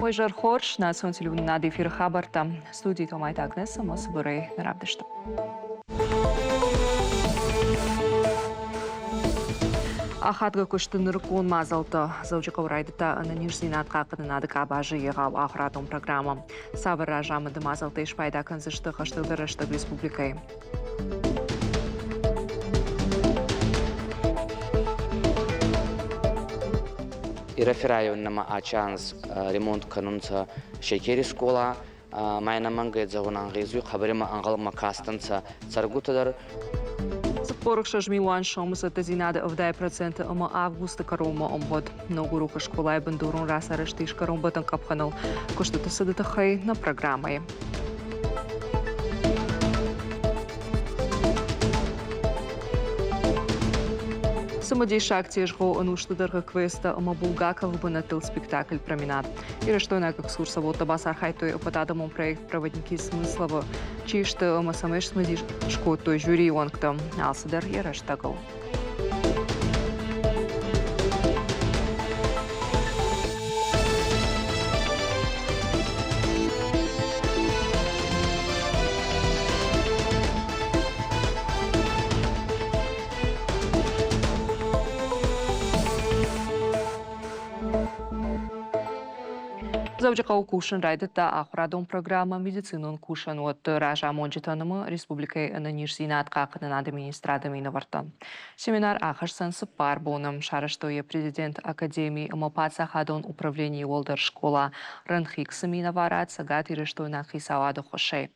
Мойжар хорш на сон телевизионный над эфир хабарта. Студии Томайт Агнеса Мосбурей Наравдышты. Ахатга күштінір кон мазалты. Заучықау райдыта ананиш зинатқа қынынады кабажы еғау ахратон программа. Сабыр ражамыды мазалты ішпайда конзышты қаштылдырышты республикай. Ирафираю нама ачанс ремонт канунца шекери школа майна мангает загунан гизу хабарима ангалма кастанца царгутадар. Порықша жмилуан шомысы тазинады 2% ама августа карома омгод. Много рука школа и бандурун раса раштиш каром батан капханал. Коштата садата хай на программой. Самодейша акция жго ануштадырга квеста ама булгаков банатыл спектакль променад. И раштойна как сурсово табасар хайтой опатадамон проект проводники смыслова. Чишта ама самеш смадиш шко той жюри онктам. Алсадар и раштагал. Завжди кушан райдата ахрадон программа медицинон кушан от ража монжитанымы республикай ананиш зинат қақынан администрадами наварта. Семинар ахарсан сыпар боным шарыштойы президент академии амапаца хадон управлении олдар школа ранхиксами наварат сагат ирыштойна хисавады хошей.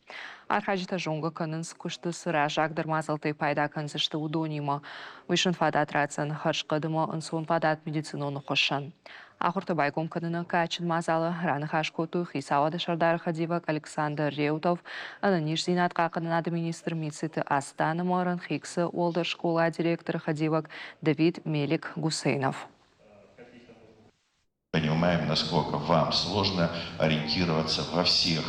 Архаджита жонга канынс кушты сыра жагдыр мазалтай пайда канзышты удонима. Вышын фадат рацан харшқадыма ансон фадат медициноны хошан. Ахурта байгом канына качин мазалы раны хашкоту хисавады шардар хадивак Александр Реутов ананиш зинат қақынан министр мицити Астаны Моран Хиксы олдар школа директор хадивак Давид Мелик Гусейнов. Понимаем, насколько вам сложно ориентироваться во всех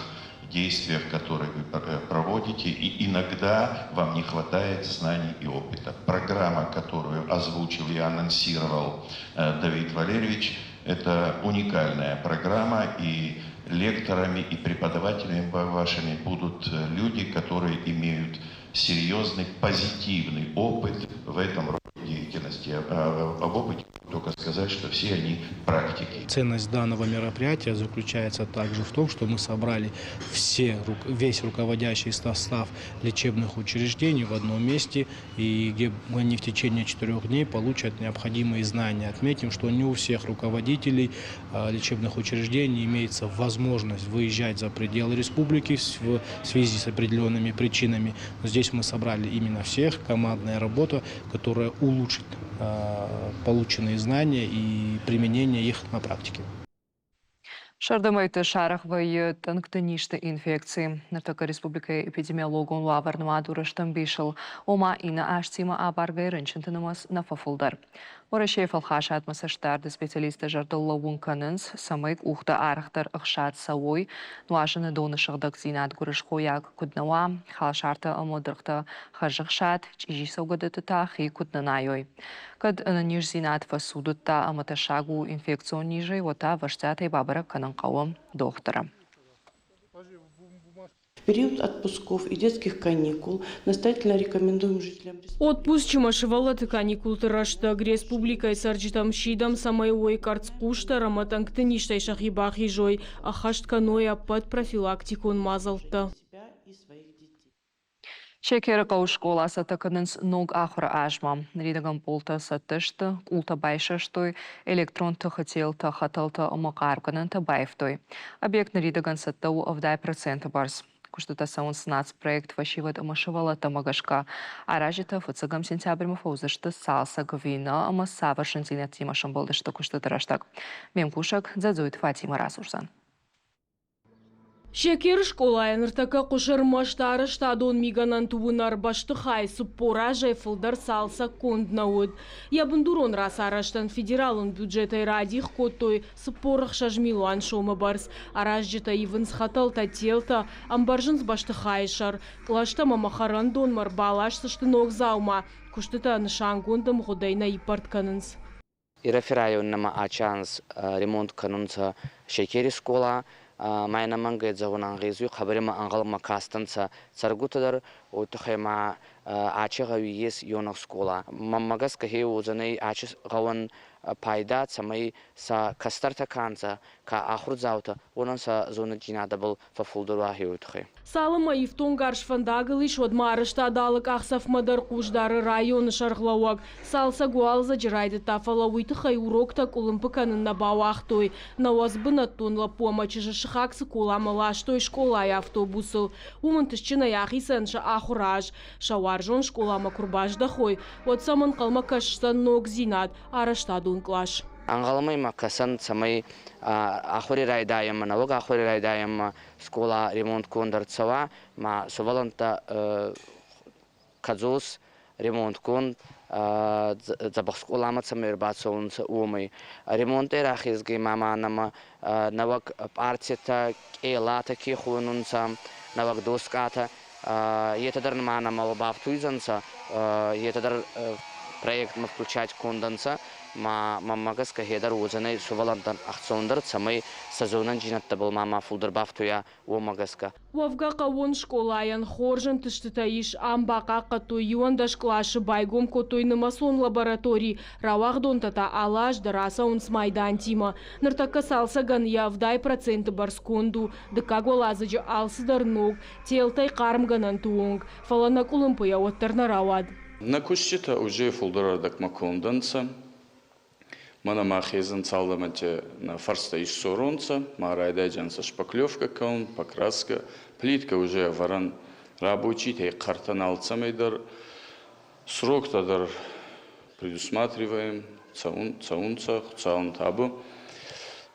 действиях, которые вы проводите, и иногда вам не хватает знаний и опыта. Программа, которую озвучил и анонсировал Давид Валерьевич, это уникальная программа, и лекторами и преподавателями вашими будут люди, которые имеют серьезный, позитивный опыт в этом роде деятельности. Об опыте только сказать, что все они практики. Ценность данного мероприятия заключается также в том, что мы собрали весь руководящий состав лечебных учреждений в одном месте, и где они в течение 4 дней получат необходимые знания. Отметим, что не у всех руководителей лечебных учреждений имеется возможность выезжать за пределы республики в связи с определенными причинами. Но здесь мы собрали именно всех, командная работа, которая улучшит полученные знания и применение их на практике. Шардамайты шарахвай танктаништы инфекции. Нартака республика эпидемиологон лаварнма дураштан бишыл. Ома ина аштима абаргай рынчынтынымыз на фафулдар. Орашей фалхаша атмосаштарды специалисты жардылла вунканынс, самайк ухта арахтар ықшат сауой, нуашыны доны шығдық зинат гурыш қояк күднауа, халшарта амодырқта хажықшат, чижи саугадыты тахи күднанайой. Кад ананиш зинат фасудытта аматашагу инфекцион нижей, вота ваштятай бабара кананқауым доктора. В период отпусков и детских каникул настоятельно рекомендуем жителям Отпуск чимашевалаты каникул тырашта республикай сарджитам шидам самайой карцкушта раматангтыништай шахибахи жой ахаштканоя под профилактикон мазалта. Шекері қау школа сатықынынс ног ахыра ажма. Ридаган полта сатышты, улта байшаштой, электрон тұхытел тұхатылты ұмықарғынын байфтой. Объект ридаган саттау 2% барс. Куштата саун снац проект вашиват амашевала тамагашка. Аражита фуцагам сентябрьма фаузышты салса гвина ама савашын зинатима шамбалдышты куштата раштак. Мемкушак дзадзует Фатима Расурсан. Шекер школа энертака кушар маштары штадон миганан тубунар башты хай суппора жайфылдар салса конднауд. Ябындурон рас араштан федералын бюджетай радих коттой суппорах шажмилуан шома барс. Аражжита ивынс хатал тателта амбаржынс башты хайшар. Клашта мамахаран дон марбалаш сыштынок заума. Куштыта нышангондам годайна ипартканынс. Ирафираю нама ачанс ремонт канунца шекери скола майна манга завунан гизу хабарима ангалма кастанца царгутадар утхема ачага виес йонах скола мамагас кахе узаней ачис гаван пайда самай са кастарта канца ка ахрузаута онан са зона джинадабл фафулдура хеутхе Салыма ифтон гарш фандагылыш одмарышта далык ахсаф мадар куждары районы шарглауак. Салса гуалза жирайды тафала уйтыхай урокта кулымпыканын набауахтой. Навазбына тонла помощи жашыхаксы куламалаштой школай автобусыл. Умынтышчына яхисанша ахураж. Шаваржон школама курбаждахой. Вот самын калма кашсан ног зинат. Араштадун клаш. Ангаламай макасан самай ахори райдаем навог ахори райдаем скола ремонт кондарцава ма суваланта казус ремонт кон забахсколама самер бацонца умай ремонт эрахизги мама нама навог партията елата ки хунунца навог доската етадар мана малбаптуизанца етадар проект ма включать конданца мамагас кахедар узанай сувалантан ахцондар самай сезонан джинатта был мама фулдербафтуя омагаска. Вовгака вон школаян хоржен тыштытаиш амбака катой юандаш клашы байгом котой намасон лабораторий равахдон тата алаш дараса он смайдан тима. Ныртака салса ган явдай проценты барсконду, дыкаго лазаджи алсыдар ног, телтай кармганан туонг, фалана кулымпыя оттарна равад. На кущита уже фулдерадак маконданца. Мана махезен цалдамате на фарста иш соронца, марайдайджанса шпаклевка каун, покраска, плитка уже варан рабочий, тей картаналцамейдар, срок-тадар предусматриваем, цаун табу.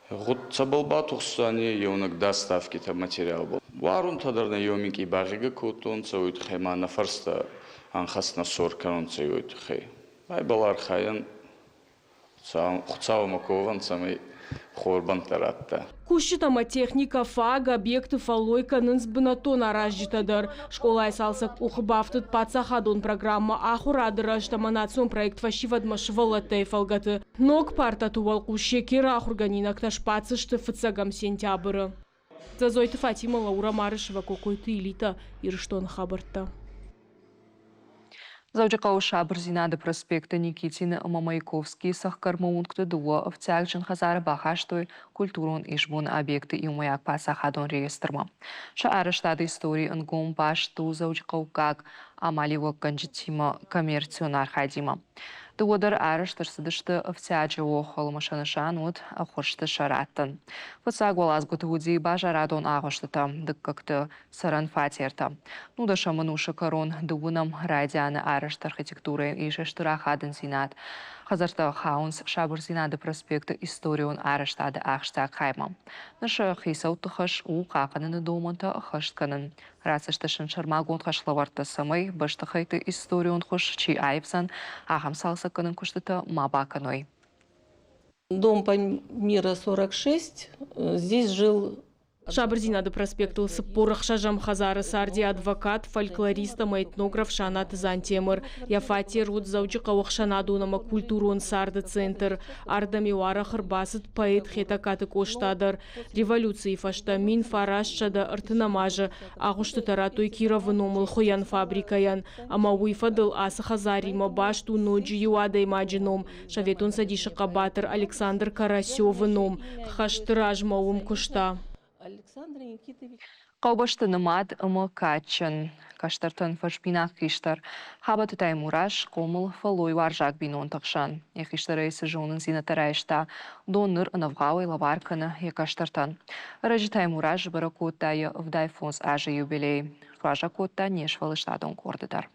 Вот цабалба тухсане евнак доставки-то материал был. Варун тадар на йоминки багига котонца, уйтхема на фарста анхас на сорканонца уйтхей. Байбалар хаян Хуцаумакован самый хорбан таратта. Кущитама техника фаг объекты фалойка нынсбынатон аражитадар. Школай салсак ухбафтыт пацахадон программа ахурадыра штаманацион проект фашивадмашвалатай фалгаты. Ног парта тувал кущекера ахурганинак ташпацышты фыцагам сентябры. Зазойты Фатима Лаура Марышева какой-то элита ирштон хабарта. Завджакау Шабрзинады проспекта Никитина Мамайковский сахкармаункты дуа официалчен хазары бахаштой культурон ишбун объекты и умаяк пасахадон реестрма. Шаары штады истории нгом башту завджакау как амаливо канжитима коммерционар хадима. Дуодар арыштырсыдышты официалчы охол машанышан от ахошты шараттын. Фыцагуал азгутуди бажарадон агоштыта, дыккакты саран фатерта. Нуда шаманушы корон дуунам радианы арышт архитектуры и шештырахадын зинат. Хазарта хаунс Шабрзинады проспекта историон арыштады ахшта кайма. Наша хисаутыхаш у қақаныны домонта ахаштканын. Рацыштышын шармагон хашлаварта самай баштахайты историон хуш чи айпсан ахам салсаканын куштыта мабаканой. Дом Мира 46, здесь жил... Шабрзинады проспектылсы порах шажам хазары сарди адвокат, фольклориста, этнограф Шанат Зантемыр. Яфати руд заучика вахшанадунама культурон сарды центр. Ардами вара хырбасыт поэт хетакаты коштадар. Революции фашта мин фарашчада артынамажы. Агушты таратой кировы номыл хоян фабрикаян. Ама уйфадыл асы хазарима башту ноджи юадай маджином. Шаветон садиши кабатыр Александр Карасёвы ном. Хаштыраж маум кушта. Александр Никитович. Қаубашты мад ымы качын. Каштартын фашпинақ киштар. Хабаты таймураш комыл фалой варжак бинон тақшан. Ехиштар айсы жонын зинатарайшта. Доныр ынавғауай лаварканы екаштартын. Рajы таймураш бұры коттайы вдай фонс ажы юбилей. Фража котта нешвалыштадон кордыдар.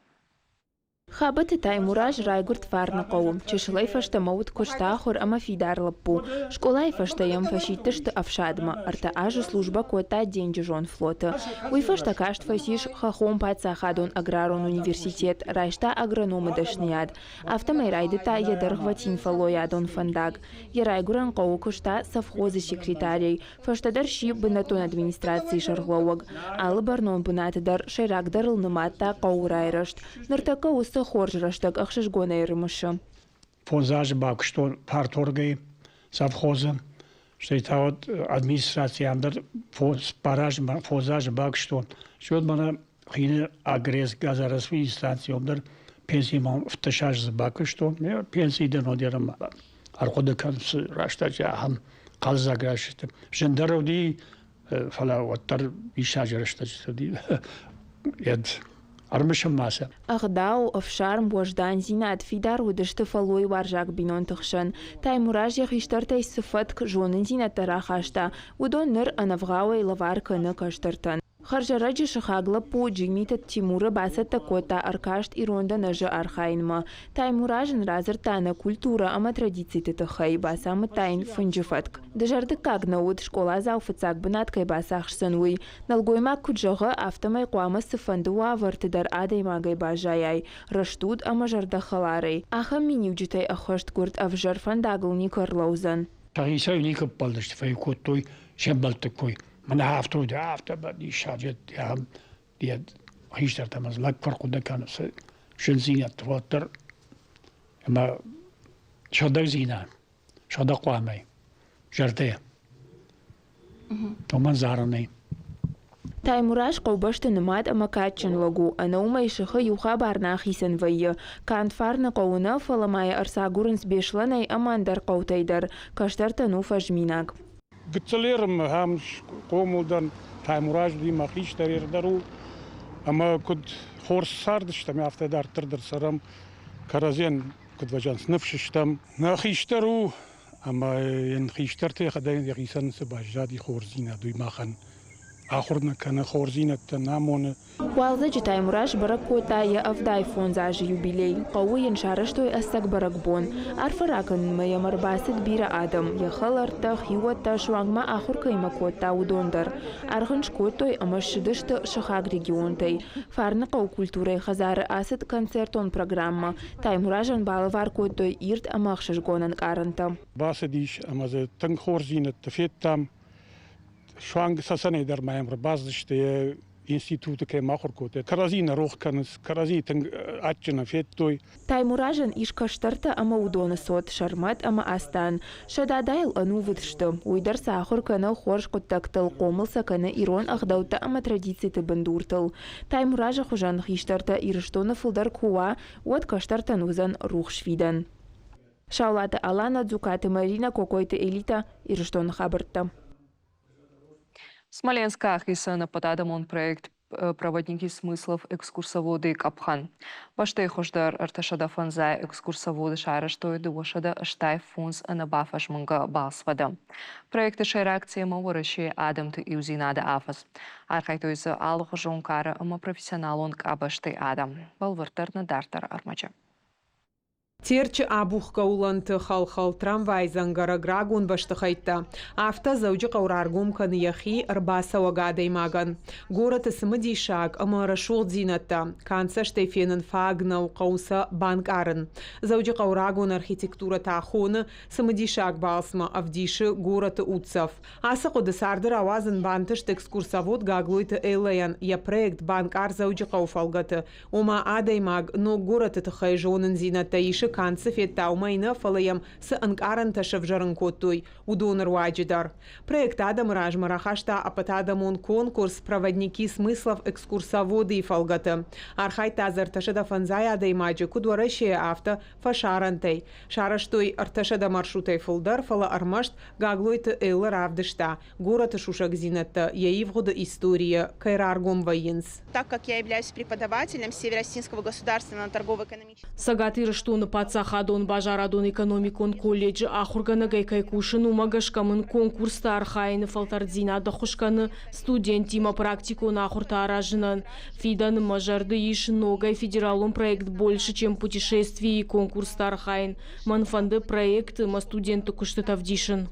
Хабаты таймураж райгурт фарна қоум. Чешылай фашта маут коштахор ама фидар лаппу. Школай фашта ям фашиттышты афшадма. Арта ажы служба кота деньги жон флота. Уй фашта кашт фасиш хахом паца хадон аграрон университет. Райшта агрономы дашният. Автомай райдыта ядар хватин фалоядон фандак. Ярайгуран қоу кошта совхозы секретарей. Фашта дарши бынатон администрации шаргловаг. Алы барнон бынатыдар шайрагдарыл ныматта қоу райрышт. Ныртака уста хоржраштак ахшишгона ирмышы. Фонзаж бак что парторгай совхоза что это вот администрация андер фозаж бак что мана хине агресс газарасви инстанция андер пенсии мам вташаж забак что пенсии денодерам архода канс раштажа қалзагашты жендароди фалаваттар ишажарштажди эд армышамаса Агдау офшарм бождан зинат фидар удышты фалой варжак бинон тахшан. Таймураж яхиштартай сыфатк жонын зинаттара хашта. Удон ныр анавгауай лавар кыны каштартан. Харжараджи шахагла по джимитат Тимура басата кота аркашт иронда нажа архайнма. Таймуражен разертана культура ама традиции тахай басам тайн фунджифатк. Дежарды как науд школа зауфацак бнаткай басахшсануй. Налгойма куджага автомай куама сыфандуа вартидар адай магай бажаяй. Раштуд ама жарда халарай. Аха минивджитай ахошт гурт авжар фандагл Карлаузан. Тагиса уника палдашт файкот той шембалтакой. من هفته بعد شاجت هم دیاد هیچ در تماس لک فرق دکانه شنزینه تواتر اما شده زینه شده قوامه جرده ومن زارنه Таймураж қобашты нымат амакатчын лагу, анаума ишыхы юха барнахисан вайы. Кантфарны қауына фаламай арсагурын сбешланай амандар қаутайдар, каштартану фажминаг. Гцелерм хам комудан Таймураж ди махиш тарирдару, ама куд хорсардыштам автодар тырдыр сарам каразен куд ваджан снывшыштам нахиштару, ама ен хиштарте хадайн ягисан сбажади хорзина дуй махан. Ахурна кана хорзинатта намоны. Уалзаджи Таймураж баракота авдай фонзажи юбилей. Қауыйын шарыштой астак баракбон. Арфаракын мая марбасыт бира адам. Яхаларта хиуатта шуангма ахур каймакота удондар. Архын шкотой амашидышты шахаг регионтай. Фарны қау культурай хазары асыт концертон программа. Таймуражан балывар котой ирт амахшыш гонан каранта. Басадиш амазы тың хорзинатта феттам. Шуанг сасане дар маямр баздышты институты кай махуркоте. Каразина рох каныс, каразитын атчына феттой. Таймуражан ишкаштарта ама удона сот, шармат ама астан. Шададайл ану выдшты. Уйдар сахур кана хорш коттактыл, комылса кана ирон ахдаута ама традиции бандуртыл. Таймуража хужан хиштарта ирыштона фылдар куа, уат каштарта нузан рух швидан. Шаулата Алана, Дзукаты Марина, Кокойты Элита, ирыштона хабарта. Смоленска ахисана подадамон проект проводники смыслов экскурсоводы Капхан. Баштай хождар арташада фанзай экскурсоводы шараштой дуашада аштай фунз анабафаш манга басвада. Проекты шайракция мавараши адамты иузинада афас. Архайтойза алуха жонкара ама профессионалон кабаштай адам. Балвартарна дартар армача. Терчи абухка уланты хал-хал трамвай зангара грагун баштахайта. Авто зауджи қаураргум каны яхи рбаса вагадай маган. Город исмади шаг амара шул дзината. Канца штейфенен фагнау қауса банк арын. Зауджи қаурагун архитектура тахуны самади шаг балсма авдиши город уцав. Аса қодысардыр авазын бантышт экскурсовод гаглуйты элаян. Я проект банк ар зауджи қауфалгаты. Ома адай маг, но город это хайжонын зината иши канцы феттаумайна фалаям с анкаранта шавжаранкотой удонор ваджидар. Проект Адам Ражмарахашта апатадамон конкурс проводники смыслов экскурсоводы и фалгата. Архай тазар ташада фанзая даймаджи кудваращие авто фашарантай. Шараштой арташада маршрутай фалдар фала армашт гаглойта элла равдышта. Город шушагзината яивгода история кайраргом военс. Так как я являюсь преподавателем Северо-Осетинского государственного торгово-экономического Сагатыр штуны пацахадон бажарадон экономикон колледж ахургана гайкайкушын умагашкамын конкурста архайны фалтардзина дахушканы студентима практикон ахурта аражынан. Фидан мажарды иш ногай федералон проект больше, чем путешествие и конкурста архайн. Манфанды проект ма студенты куштатавдишин.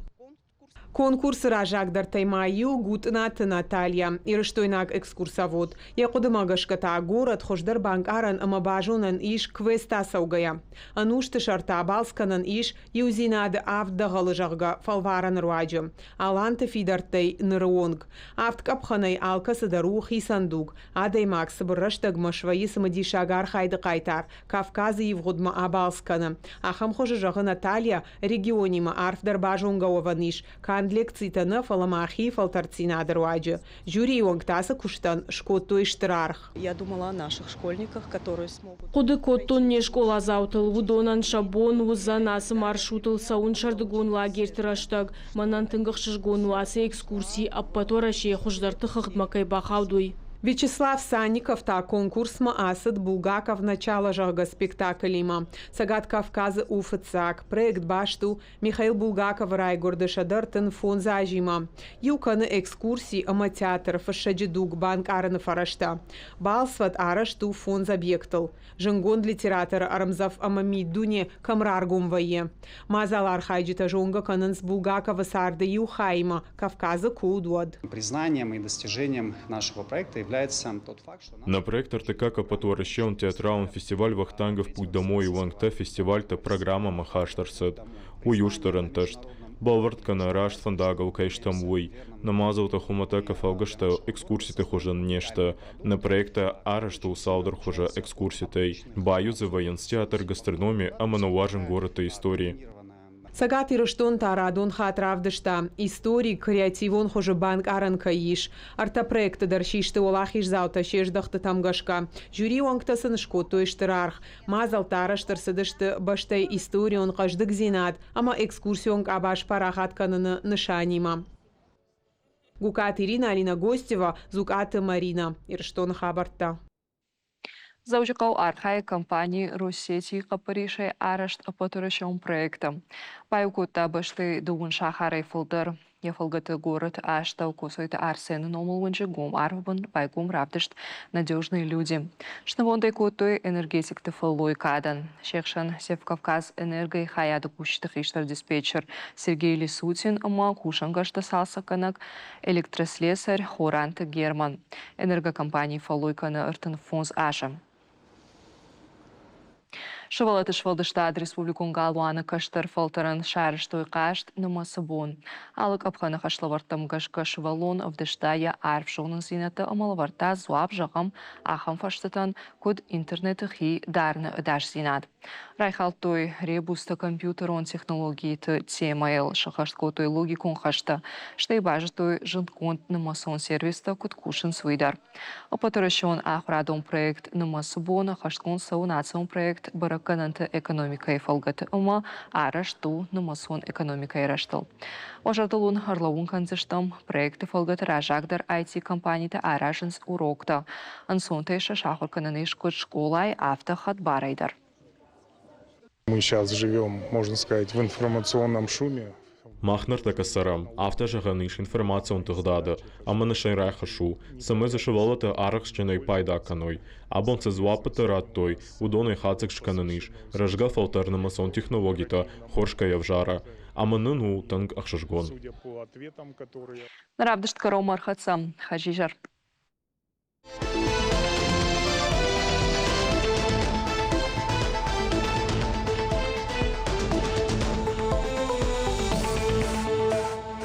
Конкурс ражагдар таймаю гутнат Наталья. Ирштойнак экскурсовод. Якудымагашката город хождар банк аран амабажунан иш квеста саугая. Анушты шарта балсканан иш юзинады авда галыжагга фалваран руаджы. Аланты фидартай нырыонг. Авт капханай алкасы дару хисандуг. Адай макс бұрыштаг машваи самади шагар хайды қайтар. Кавказы евгудма абалсканы. Ахам хожы жағы Наталья регионима арфдар бажунга ованиш. банд лекцитаны фаламахи фалтарцинадыр ваджи. Жюри уангтаса куштан шкотто иштырарх. Я думала о наших школьниках, которые смогут... Куды коттон не школа заутыл, вудонан шабон, вуза нас маршрутыл, саун шардыгон лагерь тыраштаг, манан тынгых шишгон васы экскурсии, аппатора шейхуждарты хыхдмакай бахаудуй. Вячеслав Санников та конкурсма Асад Булгаков начало жага спектаклима. Сагат Кавказа Уфацак, проект Башту, Михаил Булгаков Райгорда Шадартын фон Зажима. Юканы экскурсии аматеатр фашаджидук банк араны фарашта. Балсват арашту фон забъектл. Жангон литератора Арамзав Амамидуне камраргум вае. Мазалар хайджита жонга кананс Булгакова сарда Юхайма, Кавказа Кудуад. Признанием и достижением нашего проекта является тот факт, что... На проект РТК Капатуаращен театрален фестиваль Вахтангов «Путь домой» и Вангта фестиваль-то программа Махаштарсет. Уюштаранташт. Балвард канарашт фандагал кайштамвуй. Намазал-то хуматека фалгашта экскурситы хожен нешта. На проекта арашта усалдар хожа экскурситей. Баюзы военстеатр гастрономии, а манауажен город-то истории. Сагат ирыштон тарадон хатравдышта. Историк, креативон хоже банк аранка иш. Арта проекта даршишты олахиш заута шеждахты тамгашка. Жюри уангтасын шкотто иштырарх. Мазал тараштырсыдышты баштай историон каждык зинат, ама экскурсион абаш парахат каныны нышанима. Гукат Ирина, Алина Гостева, Зукаты Марина. Ирыштон хабарта. Заучикал архай компании Россети Капаришей арешт апатуращом проектом. Пайукута башты дуун шахарай фулдер. Ефалгаты город аштал косойты арсен номал ванчи гом арвабан пайкум равдышт надежные люди. Шнавондай котой энергетик тефалой кадан. Шехшан Севкавказ энергой хаяда кущитых иштар диспетчер Сергей Лисутин ама кушангашта салса канак электрослесарь Хорант Герман. Энергокомпании фалой кана ыртын фонз аша. Шывалаты швалдыштад республикун галуаны каштар фалтаран шарыштой кашт намасабон. Алык апханы хашлавартам гашка шывалон авдыштая арфшоның зинаты амалаварта зуап жағам ахам фаштатан код интернеты хи дарны ыдаш зинат. Райхалтой ребуста компьютерон технологии ты темайл шахашткотой логикун хашта, что и бажтой жынконт намасон сервиста код кушин свидар. Опатаращон ахрадом проект намасабон хашткон саунацион проект баракананты экономикой фалгаты ума арашту намасон экономикой раштал. Ожарталун арлаун канзыштам проекты фалгаты ражагдар IT-компанийты аражынс урокта. Ансонтай шашахур кананыш код школай автохат барайдар. Мы сейчас живем, можно сказать, в информационном шуме. Махнар такасарам, автожаганыш информацион тыгдады, аманышын райхашу, самы зашивалаты арахшчыной пайда каной, абонцы зуапыты раттой, удоной хацык шканыныш, рожга фалтарнамасон технологита, хоршка явжара, аманыну танк ахшашгон. Наравдышт каромар хатсам, хажижар